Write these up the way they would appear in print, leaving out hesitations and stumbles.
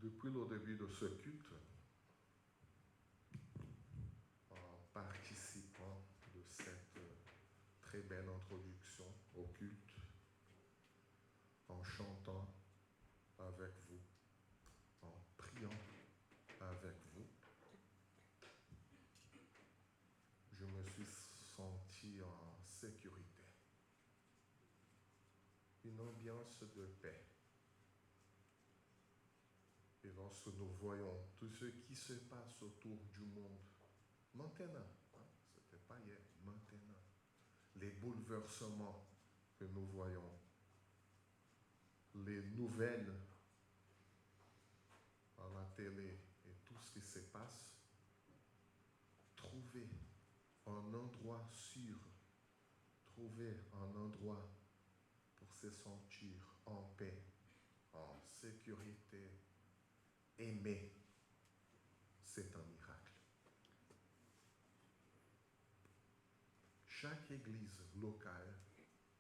depuis le début de ce culte, en participant de cette très belle introduction au culte, en chantant avec vous, en priant avec vous, je me suis senti en sécurité. Une ambiance de paix. Et lorsque nous voyons tout ce qui se passe autour du monde, maintenant, ce n'était pas hier, maintenant, les bouleversements que nous voyons, les nouvelles à la télé et tout ce qui se passe, trouver un endroit sûr, trouver un endroit pour se sentir en paix, en sécurité, aimé, c'est un miracle. Chaque église locale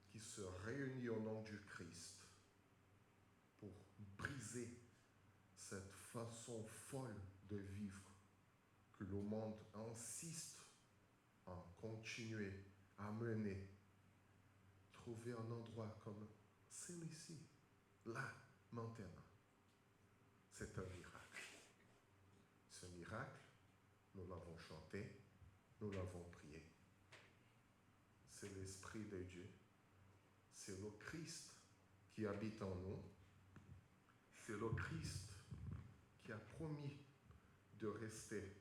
qui se réunit au nom du Christ pour briser cette façon folle de vivre que le monde insiste en continuer à mener, trouver un endroit comme celui-ci, là, maintenant, c'est un miracle. Ce miracle, nous l'avons chanté, nous l'avons prié. C'est l'Esprit de Dieu, c'est le Christ qui habite en nous, c'est le Christ qui a promis de rester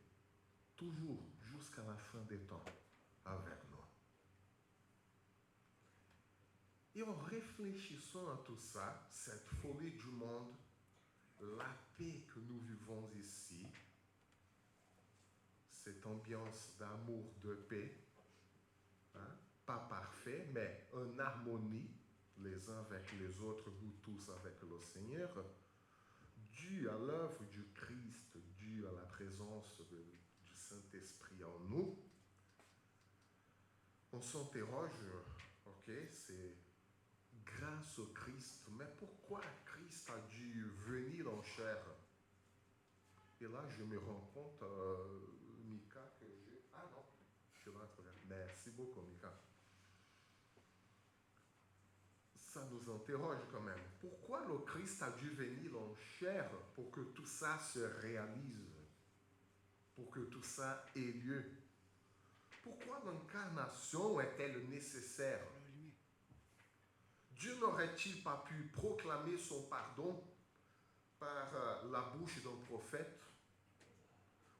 toujours jusqu'à la fin des temps avec nous. Et en réfléchissant à tout ça, cette folie du monde, la paix que nous vivons ici, cette ambiance d'amour, de paix, pas parfait, mais en harmonie, les uns avec les autres, nous tous avec le Seigneur, dû à l'œuvre du Christ, dû à la présence du Saint-Esprit en nous, on s'interroge, ok, c'est grâce au Christ, mais pourquoi Christ a dû venir en chair? Et là, je me rends compte, Mika, que j'ai... Ah non, je vais être là. Merci beaucoup, Mika. Ça nous interroge quand même. Pourquoi le Christ a dû venir en chair pour que tout ça se réalise, pour que tout ça ait lieu? Pourquoi l'incarnation est-elle nécessaire? Dieu n'aurait-il pas pu proclamer son pardon par la bouche d'un prophète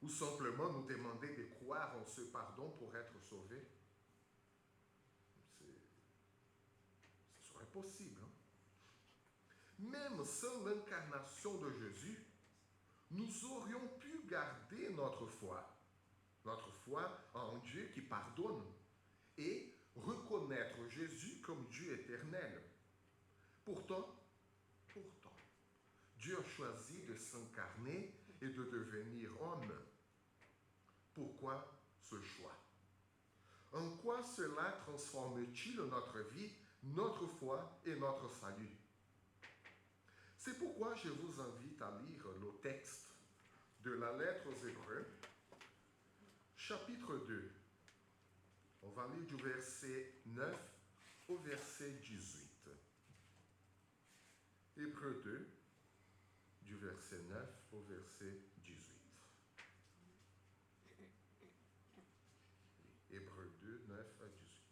ou simplement nous demander de croire en ce pardon pour être sauvés? Ce serait possible. Même sans l'incarnation de Jésus, nous aurions pu garder notre foi en Dieu qui pardonne et reconnaître Jésus comme Dieu éternel. Pourtant, Dieu a choisi de s'incarner et de devenir homme. Pourquoi ce choix? En quoi cela transforme-t-il notre vie, notre foi et notre salut? C'est pourquoi je vous invite à lire le texte de la lettre aux Hébreux, chapitre 2. On va lire du verset 9 au verset 18. Hébreux 2, du verset 9 au verset 18. Hébreux 2, 9 à 18.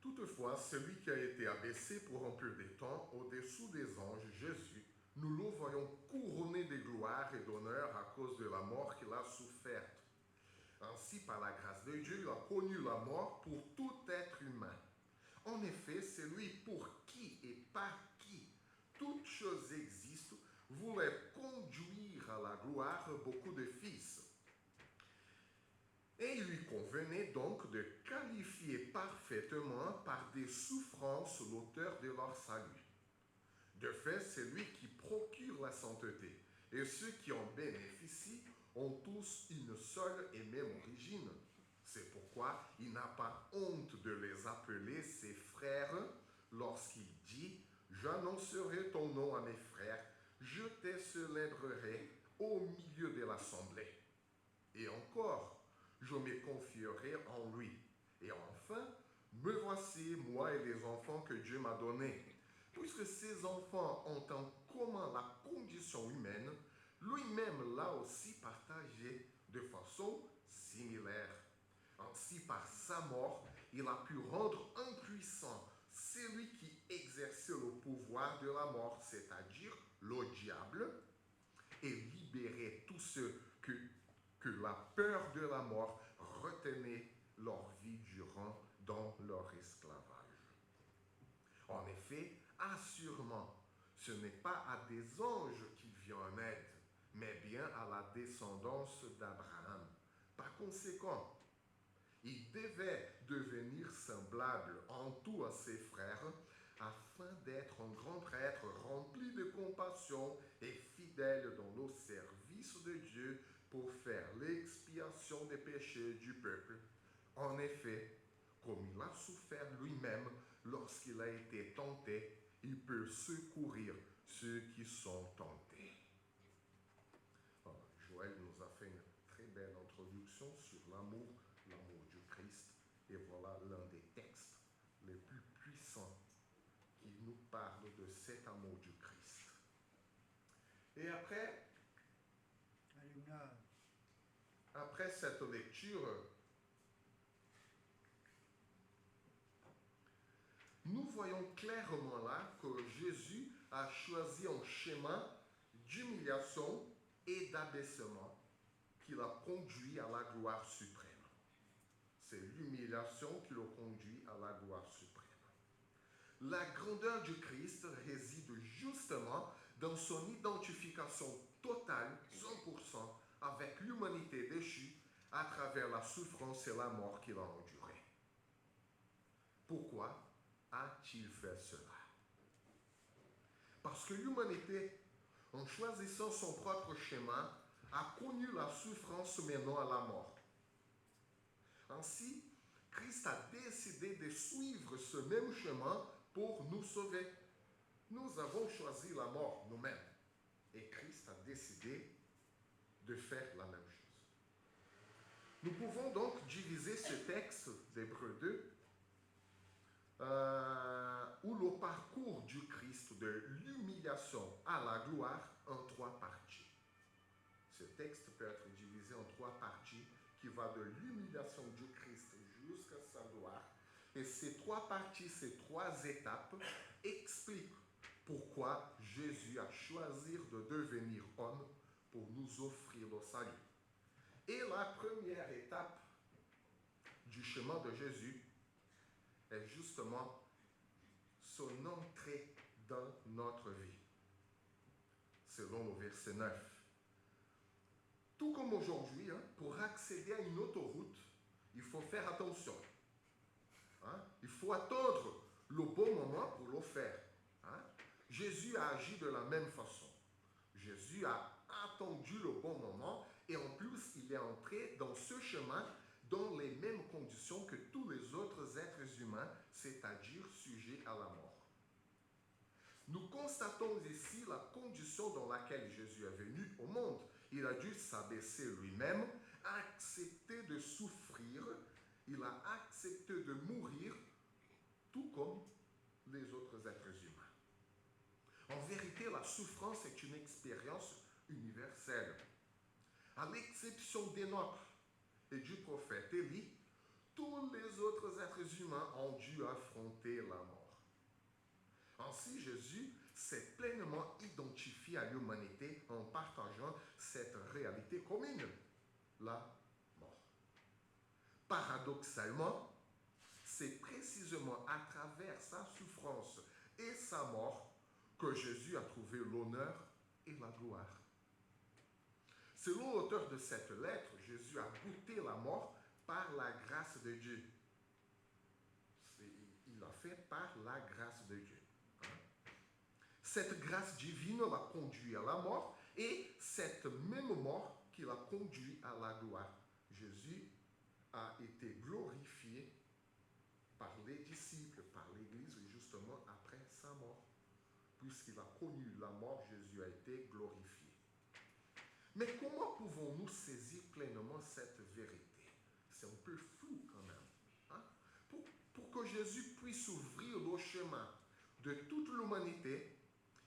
Toutefois, celui qui a été abaissé pour un peu de temps au-dessous des anges, Jésus, nous le voyons couronné de gloire et d'honneur à cause de la mort qu'il a soufferte. Ainsi, par la grâce de Dieu, il a connu la mort pour tout être humain. En effet, c'est lui pour qui et par qui toutes choses existent voulait conduire à la gloire beaucoup de fils. Et il lui convenait donc de qualifier parfaitement par des souffrances l'auteur de leur salut. De fait, c'est lui qui procure la sainteté, et ceux qui en bénéficient ont tous une seule et même origine. C'est pourquoi il n'a pas honte de les appeler ses frères lorsqu'il dit « J'annoncerai ton nom à mes frères, je te célébrerai au milieu de l'assemblée. » Et encore, je me confierai en lui. Et enfin, me voici, moi et les enfants que Dieu m'a donnés. Puisque ces enfants ont en commun la condition humaine, lui-même l'a aussi partagé de façon similaire. Ainsi, par sa mort, il a pu rendre impuissant celui qui exerçait le pouvoir de la mort, c'est-à-dire le diable, et libérer tous ceux que la peur de la mort retenait leur vie durant dans leur esclavage. En effet, assurément, ce n'est pas à des anges qu'il vient en aide, mais bien à la descendance d'Abraham. Par conséquent, il devait devenir semblable en tout à ses frères, afin d'être un grand prêtre rempli de compassion et fidèle dans le service de Dieu pour faire l'expiation des péchés du peuple. En effet, comme il a souffert lui-même lorsqu'il a été tenté, il peut secourir ceux qui sont tentés. Alors, Joël nous a fait une très belle introduction sur l'amour du Christ. Et voilà l'un des textes les plus puissants qui nous parle de cet amour du Christ. Et après cette lecture, nous voyons clairement là que Jésus a choisi un chemin d'humiliation et d'abaissement qui l'a conduit à la gloire suprême. C'est l'humiliation qui le conduit à la gloire suprême. La grandeur du Christ réside justement dans son identification totale, 100%, avec l'humanité déchue à travers la souffrance et la mort qu'il a endurée. Pourquoi a-t-il fait cela? Parce que l'humanité, en choisissant son propre chemin, a connu la souffrance menant à la mort. Ainsi, Christ a décidé de suivre ce même chemin pour nous sauver. Nous avons choisi la mort nous-mêmes et Christ a décidé de faire la même chose. Nous pouvons donc diviser ce texte d'Hébreux 2 où le parcours du Christ de l'humiliation à la gloire en 3 parties. Ce texte peut être divisé en 3 parties qui va de l'humiliation du Christ jusqu'à sa gloire. Et ces 3 parties, ces 3 étapes expliquent pourquoi Jésus a choisi de devenir homme pour nous offrir le salut. Et la première étape du chemin de Jésus est justement son entrée dans notre vie. Selon le verset 9. Tout comme aujourd'hui, pour accéder à une autoroute, il faut faire attention. Il faut attendre le bon moment pour le faire. Jésus a agi de la même façon. Jésus a attendu le bon moment et en plus, il est entré dans ce chemin dans les mêmes conditions que tous les autres êtres humains, c'est-à-dire sujets à la mort. Nous constatons ici la condition dans laquelle Jésus est venu au monde. Il a dû s'abaisser lui-même, accepter de souffrir, il a accepté de mourir, tout comme les autres êtres humains. En vérité, la souffrance est une expérience universelle. À l'exception d'Enoch et du prophète Élie, tous les autres êtres humains ont dû affronter la mort. Ainsi, Jésus s'est pleinement identifié à l'humanité en partageant cette réalité commune, la mort. Paradoxalement, c'est précisément à travers sa souffrance et sa mort que Jésus a trouvé l'honneur et la gloire. Selon l'auteur de cette lettre, Jésus a goûté la mort par la grâce de Dieu. Il l'a fait par la grâce de Dieu. Cette grâce divine l'a conduit à la mort et cette même mort qui l'a conduit à la gloire. Jésus a été glorifié par les disciples, par l'Église, justement après sa mort. Puisqu'il a connu la mort, Jésus a été glorifié. Mais comment pouvons-nous saisir pleinement cette vérité? C'est un peu flou quand même. Hein? Pour que Jésus puisse ouvrir le chemin de toute l'humanité,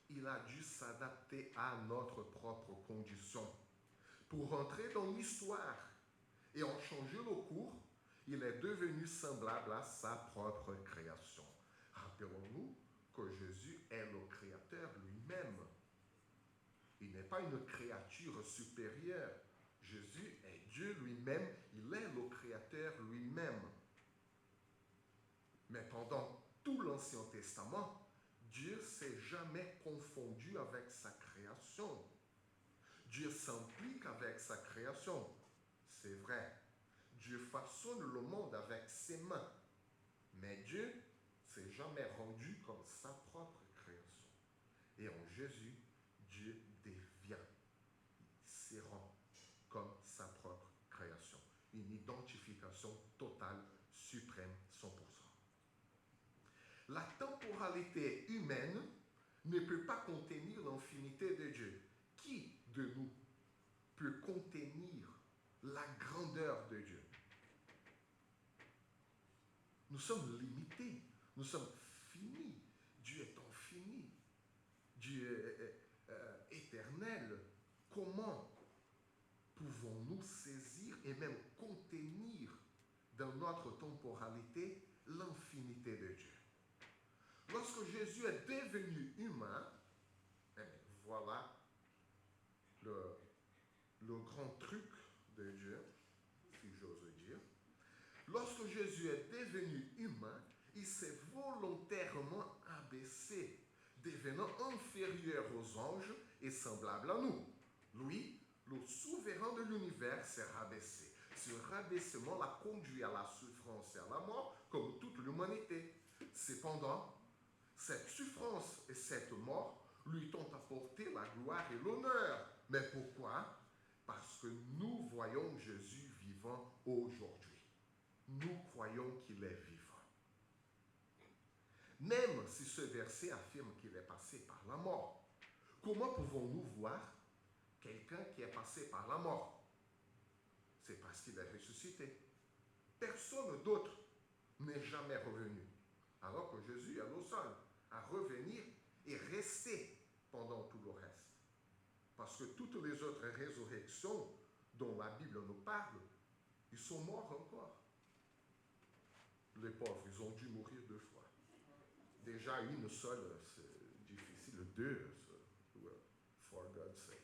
il a dû s'adapter à notre propre condition. Pour entrer dans l'histoire et en changer le cours, il est devenu semblable à sa propre création. Rappelons-nous que Jésus est le Créateur lui-même. Il n'est pas une créature supérieure. Jésus est Dieu lui-même, il est le Créateur lui-même. Mais pendant tout l'Ancien Testament, Dieu ne s'est jamais confondu avec sa création. Dieu s'implique avec sa création. C'est vrai. Dieu façonne le monde avec ses mains. Mais Dieu ne s'est jamais rendu comme sa propre création. Et en Jésus, Dieu devient, se rend comme sa propre création. Une identification totale, suprême, 100%. La temporalité humaine ne peut pas contenir l'infinité de Dieu. Qui de nous peut contenir la grandeur de Dieu? Nous sommes limités, nous sommes finis. Dieu est infini. Dieu est éternel. Comment pouvons-nous saisir et même contenir dans notre temporalité l'infinité de Dieu? Lorsque Jésus est devenu humain, voilà le grand truc de Dieu, si j'ose dire. Lorsque Jésus est devenu humain, il s'est volontairement abaissé, devenant inférieur aux anges et semblable à nous. Lui, le souverain de l'univers, s'est rabaissé. Ce rabaissement l'a conduit à la souffrance et à la mort, comme toute l'humanité. Cependant, cette souffrance et cette mort lui ont apporté la gloire et l'honneur. Mais pourquoi? Parce que nous voyons Jésus vivant aujourd'hui. Nous croyons qu'il est vivant. Même si ce verset affirme qu'il est passé par la mort, comment pouvons-nous voir quelqu'un qui est passé par la mort? C'est parce qu'il est ressuscité. Personne d'autre n'est jamais revenu. Alors que Jésus est le seul à revenir et rester pendant tout le reste. Parce que toutes les autres résurrections dont la Bible nous parle, ils sont morts encore. Les pauvres, ils ont dû mourir 2 fois. Déjà, une seule, c'est difficile. 2, for God's sake.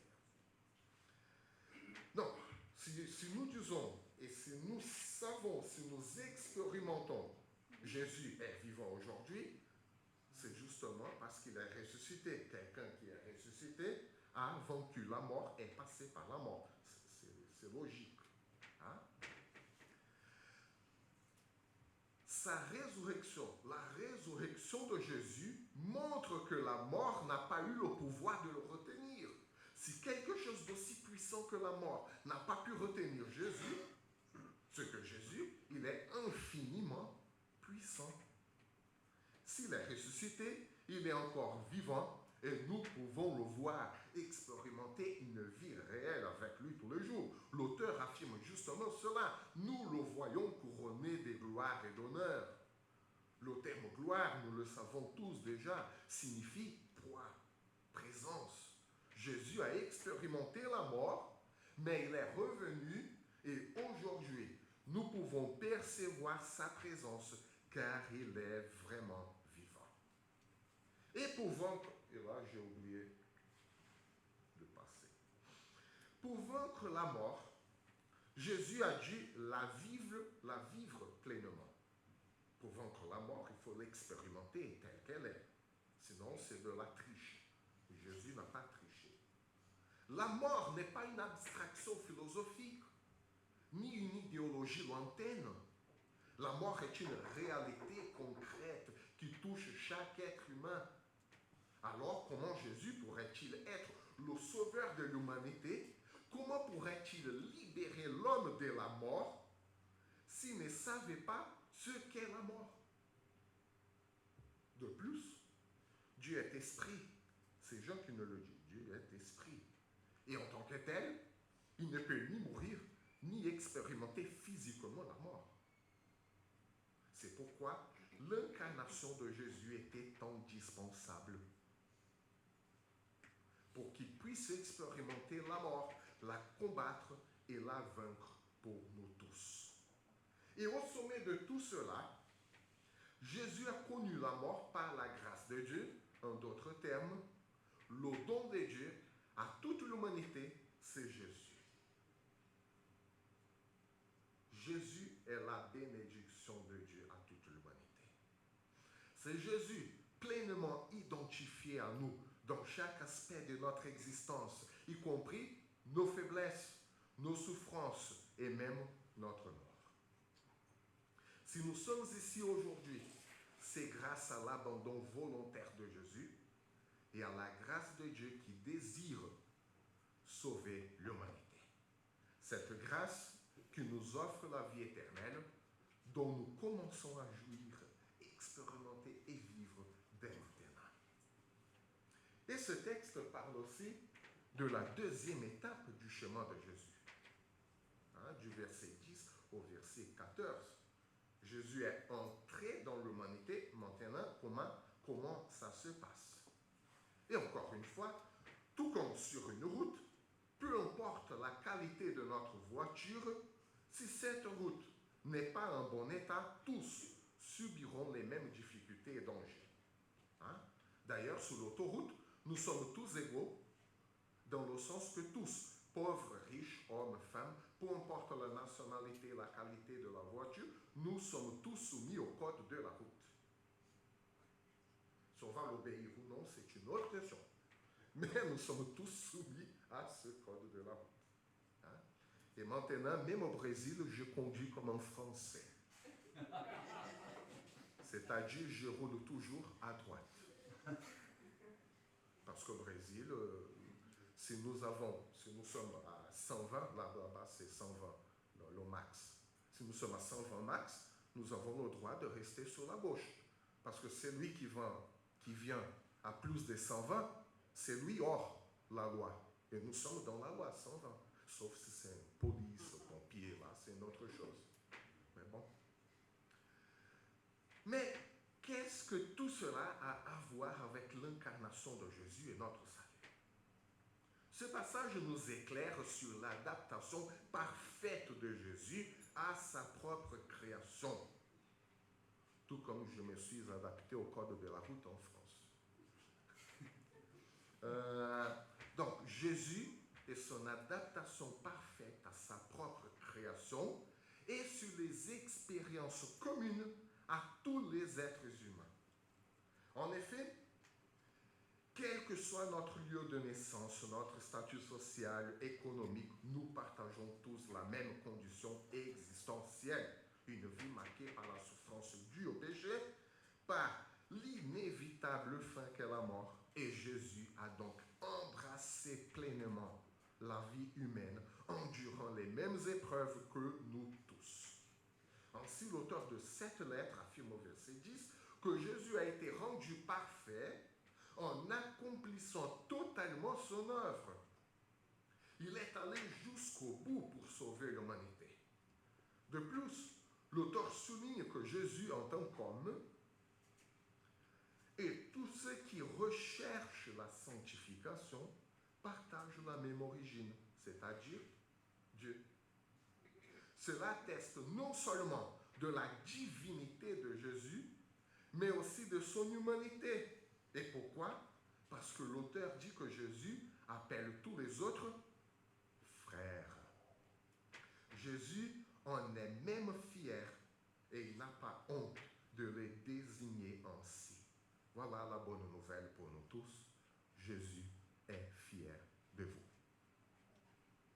Non, si nous disons, et si nous savons, si nous expérimentons, Jésus est vivant aujourd'hui, c'est justement parce qu'il est ressuscité. Quelqu'un qui est ressuscité a vaincu la mort, est passé par la mort. C'est logique. Hein? Sa résurrection, la résurrection de Jésus montre que la mort n'a pas eu le pouvoir de le retenir. Si quelque chose d'aussi puissant que la mort n'a pas pu retenir Jésus, c'est que Jésus, il est infiniment puissant. S'il est ressuscité, il est encore vivant et nous pouvons le voir expérimenter une vie réelle avec lui tous les jours. L'auteur affirme justement cela. Nous le voyons couronné de gloire et d'honneur. Le terme gloire, nous le savons tous déjà, signifie poids, présence. Jésus a expérimenté la mort, mais il est revenu et aujourd'hui, nous pouvons percevoir sa présence car il est vraiment vivant. Et pour vaincre, et là j'ai oublié de passer. Pour vaincre la mort, Jésus a dû la vivre pleinement. Pour vaincre la mort, il faut l'expérimenter telle qu'elle est. Sinon, c'est de la triche. Jésus n'a pas triché. La mort n'est pas une abstraction philosophique, ni une idéologie lointaine. La mort est une réalité concrète qui touche chaque être humain. Alors, comment Jésus pourrait-il être le sauveur de l'humanité? Comment pourrait-il libérer l'homme de la mort s'ils ne savaient pas ce qu'est la mort. De plus, Dieu est esprit. C'est Jean qui nous le dit. Dieu est esprit. Et en tant que tel, il ne peut ni mourir, ni expérimenter physiquement la mort. C'est pourquoi l'incarnation de Jésus était indispensable pour qu'il puisse expérimenter la mort, la combattre et la vaincre pour nous tous. Et au sommet de tout cela, Jésus a connu la mort par la grâce de Dieu. En d'autres termes, le don de Dieu à toute l'humanité, c'est Jésus. Jésus est la bénédiction de Dieu à toute l'humanité. C'est Jésus pleinement identifié à nous dans chaque aspect de notre existence, y compris nos faiblesses, nos souffrances et même notre mort. Si nous sommes ici aujourd'hui, c'est grâce à l'abandon volontaire de Jésus et à la grâce de Dieu qui désire sauver l'humanité. Cette grâce qui nous offre la vie éternelle, dont nous commençons à jouir, expérimenter et vivre dès maintenant. Et ce texte parle aussi de la deuxième étape du chemin de Jésus. Du verset 10 au verset 14. Jésus est entré dans l'humanité. Maintenant, comment ça se passe? Et encore une fois, tout comme sur une route, peu importe la qualité de notre voiture, si cette route n'est pas en bon état, tous subiront les mêmes difficultés et dangers. D'ailleurs, sur l'autoroute, nous sommes tous égaux, dans le sens que tous, pauvres, riches, hommes, femmes, peu importe la nationalité, la qualité de la voiture, nous sommes tous soumis au code de la route. Si on va l'obéir ou non, c'est une autre question. Mais nous sommes tous soumis à ce code de la route. Et maintenant, même au Brésil, je conduis comme un Français. C'est-à-dire, je roule toujours à droite. Parce qu'au Brésil, si nous sommes à 120, là-bas c'est 120, le max. Si nous sommes à 120 max, nous avons le droit de rester sur la gauche. Parce que celui qui vient à plus de 120, c'est lui hors la loi. Et nous sommes dans la loi, 120. Sauf si c'est police, pompier, là, c'est une autre chose. Mais bon. Mais qu'est-ce que tout cela a à voir avec l'incarnation de Jésus et notre salut? Ce passage nous éclaire sur l'adaptation parfaite de Jésus à sa propre création. Tout comme je me suis adapté au code de la route en France. Donc, Jésus et son adaptation parfaite à sa propre création et sur les expériences communes à tous les êtres humains. En effet, quel que soit notre lieu de naissance, notre statut social, économique, nous partageons tous la même condition existentielle, une vie marquée par la souffrance due au péché, par l'inévitable fin qu'est la mort. Et Jésus a donc embrassé pleinement la vie humaine, endurant les mêmes épreuves que nous tous. Ainsi, l'auteur de cette lettre affirme au verset 10 que Jésus a été rendu parfait en accomplissant totalement son œuvre. Il est allé jusqu'au bout pour sauver l'humanité. De plus, l'auteur souligne que Jésus, en tant qu'homme, et tous ceux qui recherchent la sanctification partagent la même origine, c'est-à-dire Dieu. Cela atteste non seulement de la divinité de Jésus, mais aussi de son humanité. Et pourquoi? Parce que l'auteur dit que Jésus appelle tous les autres frères. Jésus en est même fier et il n'a pas honte de les désigner ainsi. Voilà la bonne nouvelle pour nous tous. Jésus est fier de vous.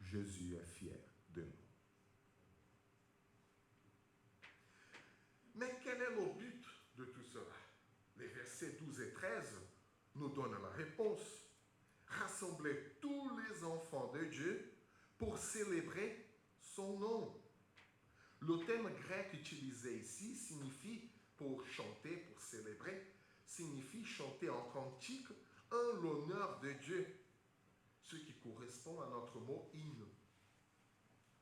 Jésus est fier de nous. Mais quel est le but de tout cela? Les versets 12 et 13 nous donnent la réponse. Rassembler tous les enfants de Dieu pour célébrer son nom. Le terme grec utilisé ici signifie, pour chanter, pour célébrer, signifie chanter en cantique en l'honneur de Dieu, ce qui correspond à notre mot hymne.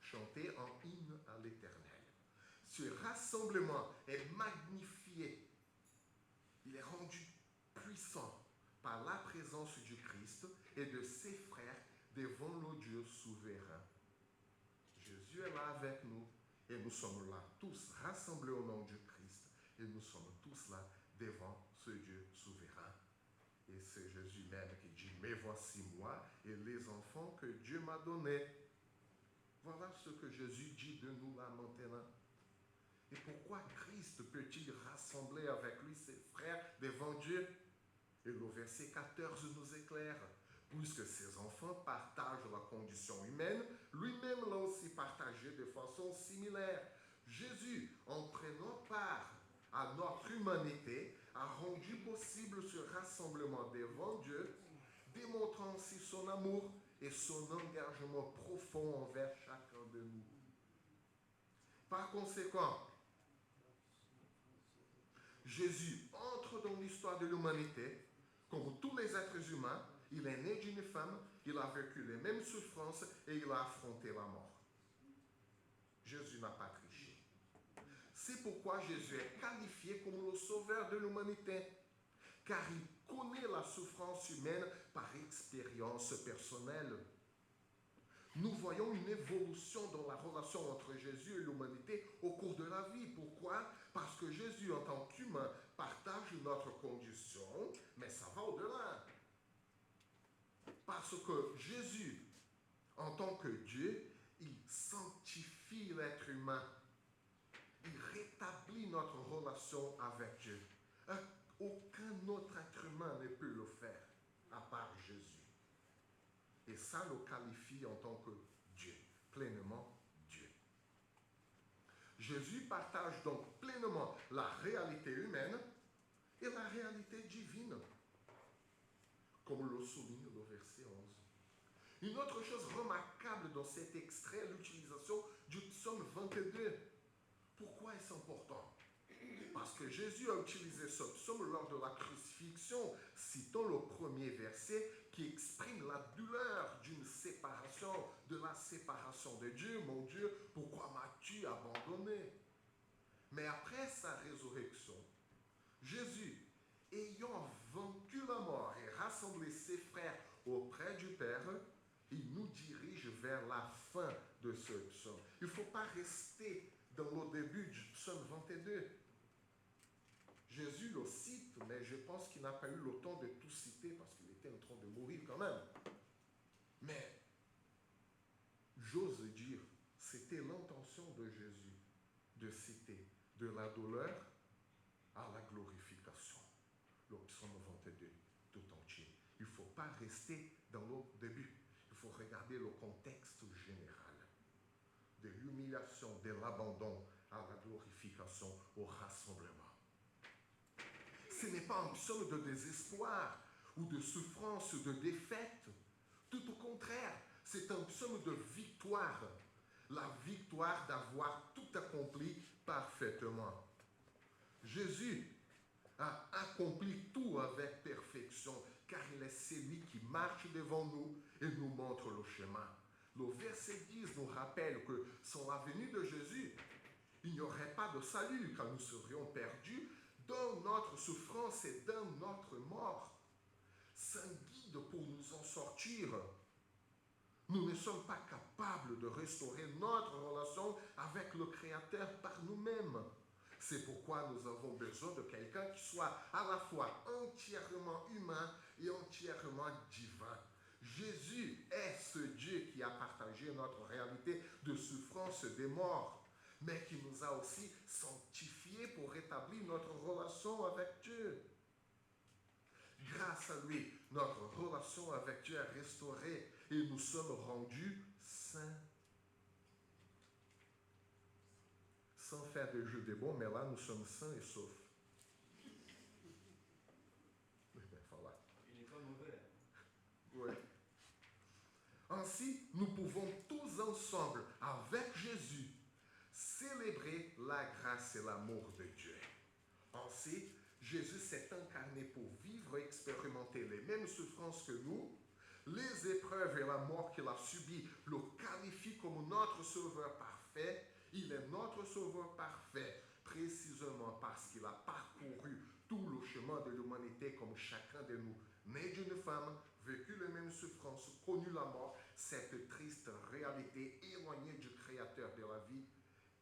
Chanter en hymne à l'Éternel. Ce rassemblement est magnifié. Il est rendu puissant par la présence du Christ et de ses frères devant le Dieu souverain. Jésus est là avec nous et nous sommes là tous rassemblés au nom du Christ et nous sommes tous là devant ce Dieu souverain. Et c'est Jésus même qui dit, mais voici moi et les enfants que Dieu m'a donnés. Voilà ce que Jésus dit de nous là maintenant. Et pourquoi Christ peut-il rassembler avec lui ses frères devant Dieu? Et le verset 14 nous éclaire. Puisque ses enfants partagent la condition humaine, lui-même l'a aussi partagé de façon similaire. Jésus, en prenant part à notre humanité, a rendu possible ce rassemblement devant Dieu, démontrant ainsi son amour et son engagement profond envers chacun de nous. Par conséquent, Jésus entre dans l'histoire de l'humanité, comme tous les êtres humains. Il est né d'une femme, il a vécu les mêmes souffrances et il a affronté la mort. Jésus n'a pas triché. C'est pourquoi Jésus est qualifié comme le sauveur de l'humanité, car il connaît la souffrance humaine par expérience personnelle. Nous voyons une évolution dans la relation entre Jésus et l'humanité au cours de la vie. Pourquoi? Parce que Jésus, en tant qu'humain, partage notre condition, mais ça va au-delà. Parce que Jésus, en tant que Dieu, il sanctifie l'être humain. Il rétablit notre relation avec Dieu. Aucun autre être humain ne peut le faire, à part Jésus. Et ça le qualifie en tant que Dieu, pleinement Dieu. Jésus partage donc pleinement la réalité humaine et la réalité divine, comme le souligne le verset 11. Une autre chose remarquable dans cet extrait, l'utilisation du psaume 22. Pourquoi est-ce important? Parce que Jésus a utilisé ce psaume lors de la crucifixion, citant le premier verset qui exprime la douleur d'une séparation, de la séparation de Dieu. Mon Dieu, pourquoi m'as-tu abandonné? Mais après sa résurrection, Jésus, ayant vaincu la mort et rassemblé ses frères auprès du Père, il nous dirige vers la fin de ce psaume. Il ne faut pas rester dans le début du psaume 22. Jésus le cite, mais je pense qu'il n'a pas eu le temps de tout citer parce qu'il était en train de mourir quand même. Mais j'ose dire, c'était l'intention de Jésus de citer de la douleur à la glorification. Le psaume 22 tout entier. Il ne faut pas rester dans le début. Il faut regarder le contexte général de l'humiliation, de l'abandon à la glorification, au rassemblement. Ce n'est pas un psaume de désespoir ou de souffrance, de défaite. Tout au contraire, c'est un psaume de victoire. La victoire d'avoir tout accompli parfaitement. Jésus a accompli tout avec perfection, car il est celui qui marche devant nous et nous montre le chemin. Le verset 10 nous rappelle que sans la venue de Jésus, il n'y aurait pas de salut, car nous serions perdus dans notre souffrance et dans notre mort. Sans guide pour nous en sortir. Nous ne sommes pas capables de restaurer notre relation avec le Créateur par nous-mêmes. C'est pourquoi nous avons besoin de quelqu'un qui soit à la fois entièrement humain et entièrement divin. Jésus est ce Dieu qui a partagé notre réalité de souffrance et de mort, mais qui nous a aussi sanctifiés pour rétablir notre relation avec Dieu. Grâce à lui, notre relation avec Dieu est restaurée et nous sommes rendus saints. Sans faire de jeu de mots, mais là nous sommes sains et saufs. Voilà. Il n'est pas mauvais. Oui. Ainsi, nous pouvons tous ensemble, avec Jésus, célébrer célébrer la grâce et l'amour de Dieu. Ainsi, Jésus s'est incarné pour vivre et expérimenter les mêmes souffrances que nous. Les épreuves et la mort qu'il a subies le qualifient comme notre sauveur parfait. Il est notre sauveur parfait, précisément parce qu'il a parcouru tout le chemin de l'humanité comme chacun de nous. Né d'une femme, vécu les mêmes souffrances, connu la mort, cette triste réalité éloignée du Créateur de la vie.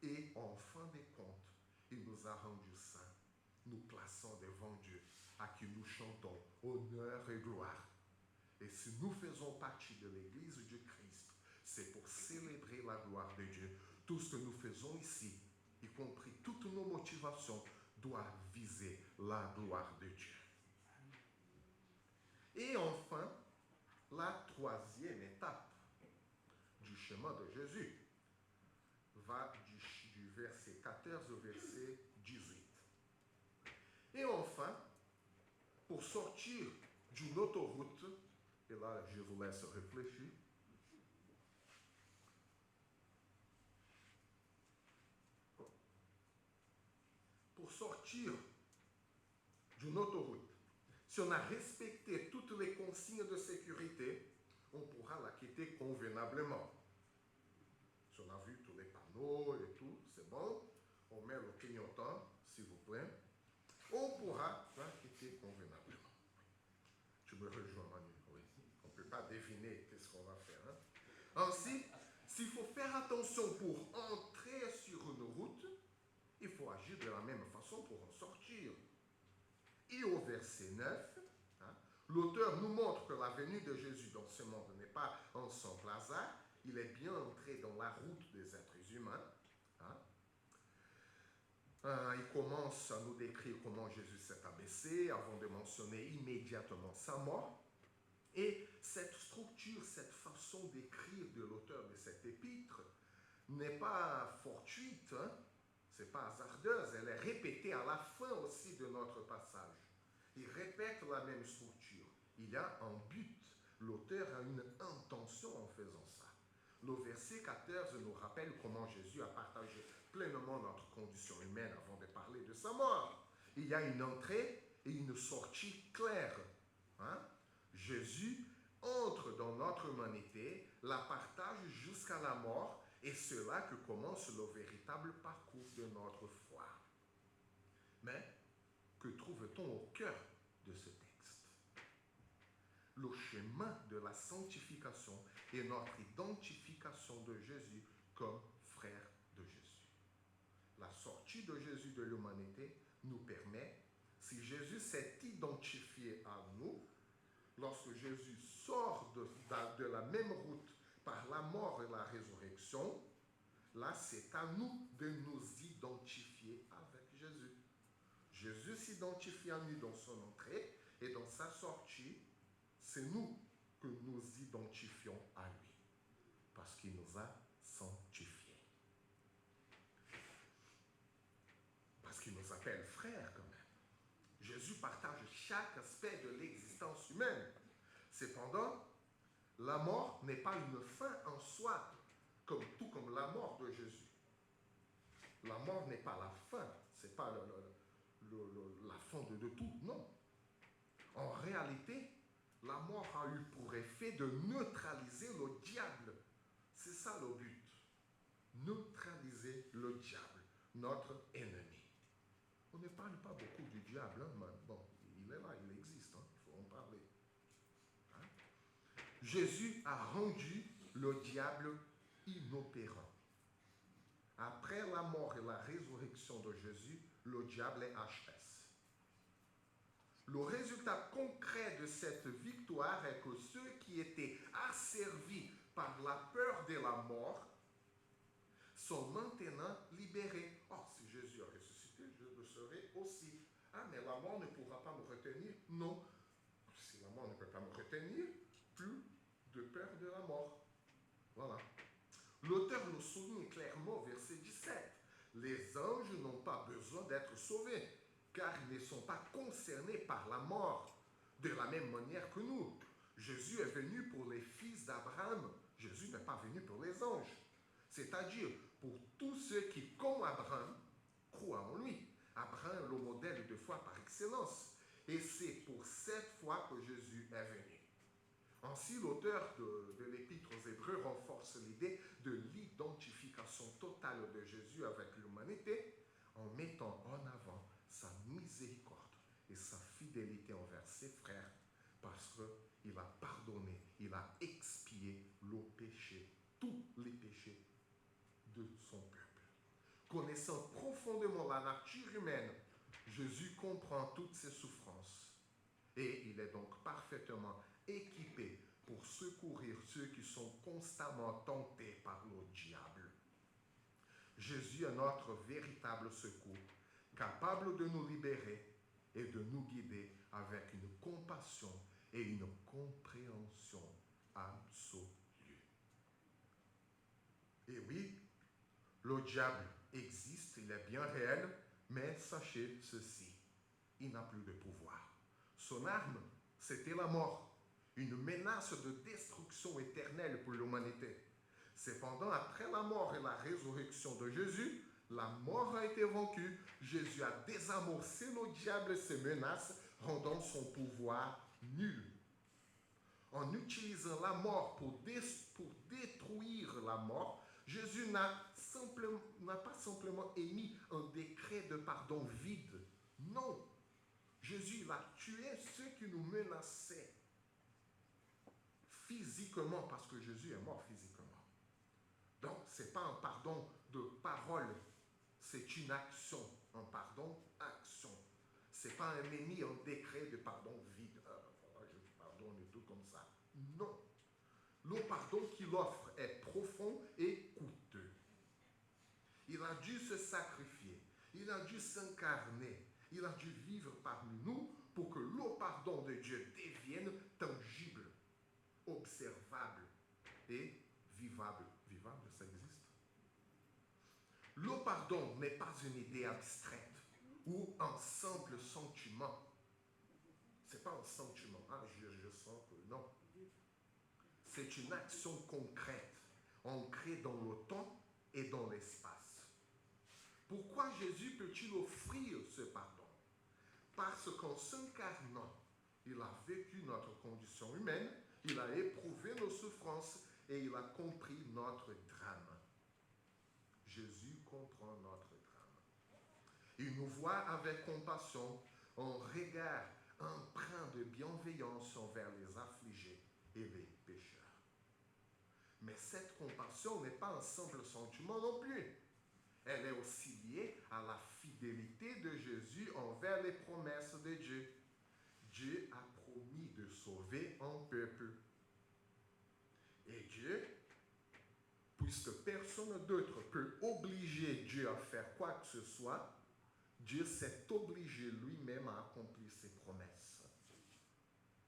Et en fin de compte, il nous a rendus saints, nous plaçant devant Dieu, à qui nous chantons honneur et gloire. Et si nous faisons partie de l'Église du Christ, c'est pour célébrer la gloire de Dieu. Tout ce que nous faisons ici, y compris toutes nos motivations, doivent viser la gloire de Dieu. Et enfin, la troisième étape du chemin de Jésus va du verset 14 au verset 18. Et enfin, pour sortir d'une autoroute, et là je vous laisse réfléchir, pour sortir d'une autoroute, si on a respecté toutes les consignes de sécurité, on pourra la quitter convenablement. Si on a vu tous les panneaux et tout, c'est bon. On met le clignotant, s'il vous plaît. On pourra la quitter convenablement. Tu me rejoins, Manu. Oui. On ne peut pas deviner qu'est-ce qu'on va faire. Ainsi, s'il faut faire attention pour entrer sur une route, il faut agir de la même façon pour en sortir. Et au verset 9, l'auteur nous montre que la venue de Jésus dans ce monde n'est pas un simple hasard. Il est bien entré dans la route des êtres humains. Il commence à nous décrire comment Jésus s'est abaissé avant de mentionner immédiatement sa mort. Et cette structure, cette façon d'écrire de l'auteur de cette épître n'est pas fortuite, ce n'est pas hasardeuse, elle est répétée à la fin aussi de notre passage. Il répète la même structure. Il y a un but. L'auteur a une intention en faisant ça. Le verset 14 nous rappelle comment Jésus a partagé pleinement notre condition humaine avant de parler de sa mort. Il y a une entrée et une sortie claire. Jésus entre dans notre humanité, la partage jusqu'à la mort, et c'est là que commence le véritable parcours de notre foi. Mais que trouve-t-on au cœur de ce texte? Le chemin de la sanctification et notre identification de Jésus comme frère de Jésus. La sortie de Jésus de l'humanité nous permet, si Jésus s'est identifié à nous, lorsque Jésus sort de la même route par la mort et la résurrection, là c'est à nous de nous identifier avec Jésus. Jésus s'identifie à nous dans son entrée et dans sa sortie, c'est nous que nous identifions à lui, parce qu'il nous a sanctifiés. Parce qu'il nous appelle frères quand même. Jésus partage chaque aspect de l'existence humaine. Cependant, la mort n'est pas une fin en soi, tout comme la mort de Jésus. La mort n'est pas la fin, ce n'est pas la fin de tout, non. En réalité, la mort a eu pour effet de neutraliser le diable. C'est ça le but. Neutraliser le diable, notre ennemi. On ne parle pas beaucoup du diable, mais bon, il est là, il existe, il faut en parler. Jésus a rendu le diable inopérant. Après la mort et la résurrection de Jésus, le diable est HS. Le résultat concret de cette victoire est que ceux qui étaient asservis par la peur de la mort sont maintenant libérés. Oh, si Jésus a ressuscité, je le serai aussi. Ah, mais la mort ne pourra pas me retenir. Non. Si la mort ne peut pas me retenir, plus de peur de la mort. Voilà. L'auteur nous souligne clairement au verset 17. Les anges n'ont pas besoin d'être sauvés, car ils ne sont pas concernés par la mort, de la même manière que nous. Jésus est venu pour les fils d'Abraham. Jésus n'est pas venu pour les anges. C'est-à-dire, pour tous ceux qui, comme Abraham, croient en lui. Abraham, le modèle de foi par excellence. Et c'est pour cette foi que Jésus est venu. Ainsi, l'auteur de l'Épître aux Hébreux renforce l'idée de l'identification totale de Jésus avec l'humanité en mettant en avant sa miséricorde et sa fidélité envers ses frères parce qu'il a pardonné, il a expié le péché, tous les péchés de son peuple. Connaissant profondément la nature humaine, Jésus comprend toutes ses souffrances et il est donc parfaitement équipé pour secourir ceux qui sont constamment tentés par le diable. Jésus est notre véritable secours, capable de nous libérer et de nous guider avec une compassion et une compréhension absolue. Et oui, le diable existe, il est bien réel, mais sachez ceci, il n'a plus de pouvoir. Son arme, c'était la mort, une menace de destruction éternelle pour l'humanité. Cependant, après la mort et la résurrection de Jésus, la mort a été vaincue. Jésus a désamorcé le diable et ses menaces, rendant son pouvoir nul. En utilisant la mort pour détruire la mort, Jésus n'a pas simplement émis un décret de pardon vide. Non. Jésus il a tué ceux qui nous menaçaient physiquement, parce que Jésus est mort physiquement. Donc, ce n'est pas un pardon de parole, c'est une action, un pardon-action. Ce n'est pas un émis, un décret de pardon vide. Voilà, je te pardonne et tout comme ça. Non. Le pardon qu'il offre est profond et coûteux. Il a dû se sacrifier, il a dû s'incarner, il a dû vivre parmi nous pour que le pardon de Dieu devienne tangible, observable et vivable. Vivable, ça existe. Le pardon n'est pas une idée abstraite ou un simple sentiment. Ce n'est pas un sentiment. Ah, je sens que non. C'est une action concrète, ancrée dans le temps et dans l'espace. Pourquoi Jésus peut-il offrir ce pardon? Parce qu'en s'incarnant, il a vécu notre condition humaine, il a éprouvé nos souffrances et il a compris notre drame. Jésus comprend notre drame. Il nous voit avec compassion, un regard empreint de bienveillance envers les affligés et les pécheurs. Mais cette compassion n'est pas un simple sentiment non plus. Elle est aussi liée à la fidélité de Jésus envers les promesses de Dieu. Dieu a promis de sauver un peuple. Et Dieu, puisque personne d'autre peut obliger Dieu à faire quoi que ce soit, Dieu s'est obligé lui-même à accomplir ses promesses.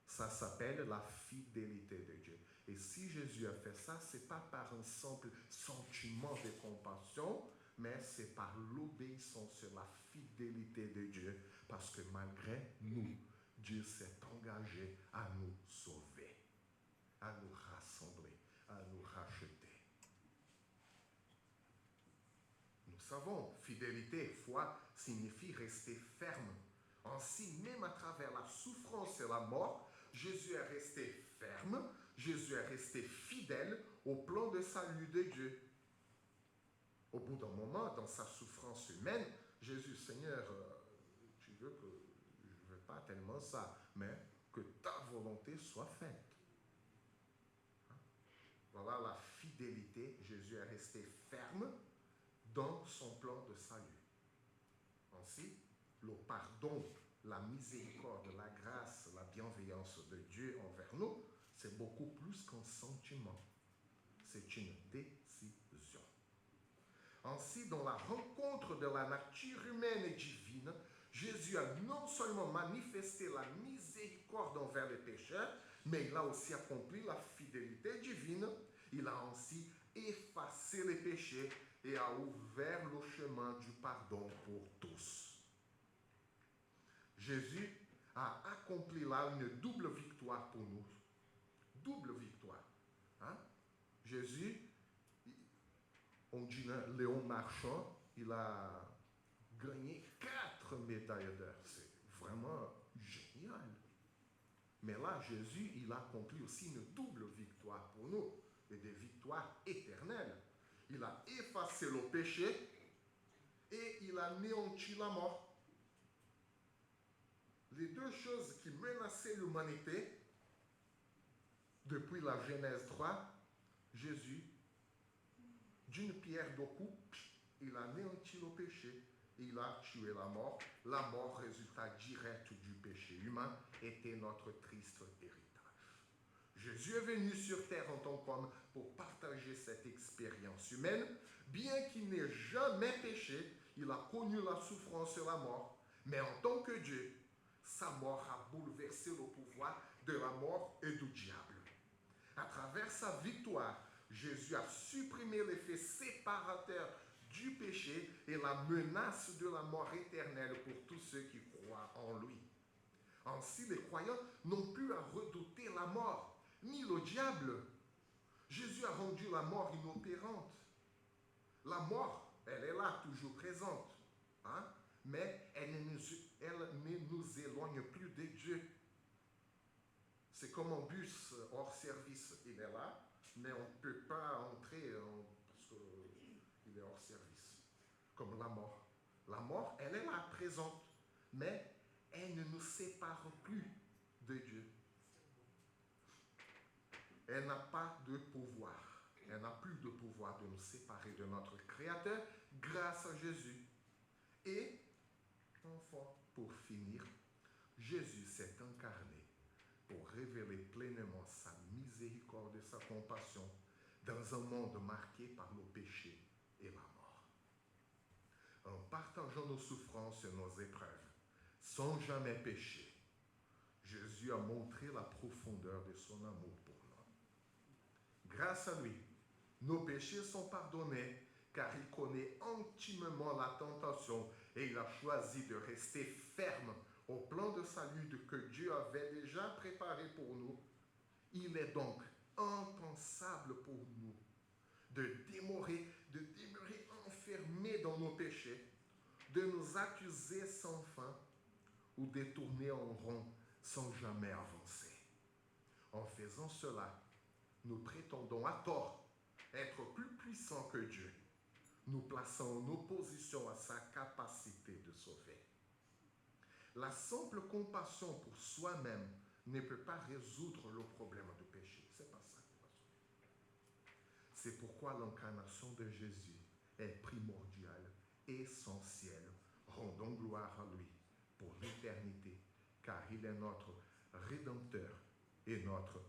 Ça s'appelle la fidélité de Dieu. Et si Jésus a fait ça, ce n'est pas par un simple sentiment de compassion, mais c'est par l'obéissance sur la fidélité de Dieu. Parce que malgré nous, Dieu s'est engagé à nous sauver, à nous rassembler, à nous racheter. Nous savons, fidélité, foi, signifie rester ferme. Ainsi, même à travers la souffrance et la mort, Jésus est resté ferme, Jésus est resté fidèle au plan de salut de Dieu. Au bout d'un moment, dans sa souffrance humaine, Jésus, Seigneur, tu veux que je ne veux pas tellement ça, mais que ta volonté soit faite. Voilà la fidélité. Jésus est resté ferme dans son plan de salut. Ainsi, le pardon, la miséricorde, la grâce, la bienveillance de Dieu envers nous, c'est beaucoup plus qu'un sentiment. C'est une décision. Ainsi, dans la rencontre de la nature humaine et divine, Jésus a non seulement manifesté la miséricorde envers les pécheurs, mais il a aussi accompli la fidélité divine. Il a ainsi effacé les péchés et a ouvert le chemin du pardon pour tous. Jésus a accompli là une double victoire pour nous. Double victoire. Jésus, on dit Léon Marchand, il a gagné 4 médailles d'or. C'est vraiment génial. Mais là, Jésus, il a accompli aussi une double victoire pour nous, et des victoires éternelles. Il a effacé le péché et il a anéanti la mort. Les deux choses qui menaçaient l'humanité, depuis la Genèse 3, Jésus, d'une pierre deux coups, il a anéanti le péché, il a tué la mort. La mort, résultat direct du péché humain, était notre triste héritage. Jésus est venu sur terre en tant qu'homme pour partager cette expérience humaine. Bien qu'il n'ait jamais péché, il a connu la souffrance et la mort. Mais en tant que Dieu, sa mort a bouleversé le pouvoir de la mort et du diable. À travers sa victoire, Jésus a supprimé l'effet séparateur du péché et la menace de la mort éternelle pour tous ceux qui croient en lui. Ainsi, les croyants n'ont plus à redouter la mort, ni le diable. Jésus a rendu la mort inopérante. La mort, elle est là, toujours présente. Hein? Mais elle ne nous éloigne plus de Dieu. C'est comme un bus hors service. Il est là, mais on ne peut pas entrer parce qu'il est hors service. Comme la mort. La mort, elle est là, présente. Mais elle ne nous sépare plus de Dieu. Elle n'a pas de pouvoir. Elle n'a plus de pouvoir de nous séparer de notre Créateur grâce à Jésus. Et, enfin, pour finir, Jésus s'est incarné pour révéler pleinement sa miséricorde et sa compassion dans un monde marqué par le péché et la mort. En partageant nos souffrances et nos épreuves, sans jamais pécher, Jésus a montré la profondeur de son amour pour nous. Grâce à lui, nos péchés sont pardonnés car il connaît intimement la tentation et il a choisi de rester ferme au plan de salut que Dieu avait déjà préparé pour nous. Il est donc impensable pour nous de demeurer enfermés dans nos péchés, de nous accuser sans fin ou de tourner en rond sans jamais avancer. En faisant cela, nous prétendons à tort être plus puissants que Dieu, nous plaçant en opposition à sa capacité de sauver. La simple compassion pour soi-même ne peut pas résoudre le problème du péché. C'est pas ça qui va sauver. C'est pourquoi l'incarnation de Jésus est primordiale, essentielle. Rendons gloire à lui pour l'éternité, car il est notre Rédempteur et notre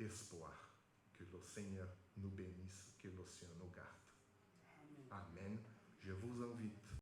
espoir. Que le Seigneur nous bénisse, que le Seigneur nous garde. Amen. Je vous invite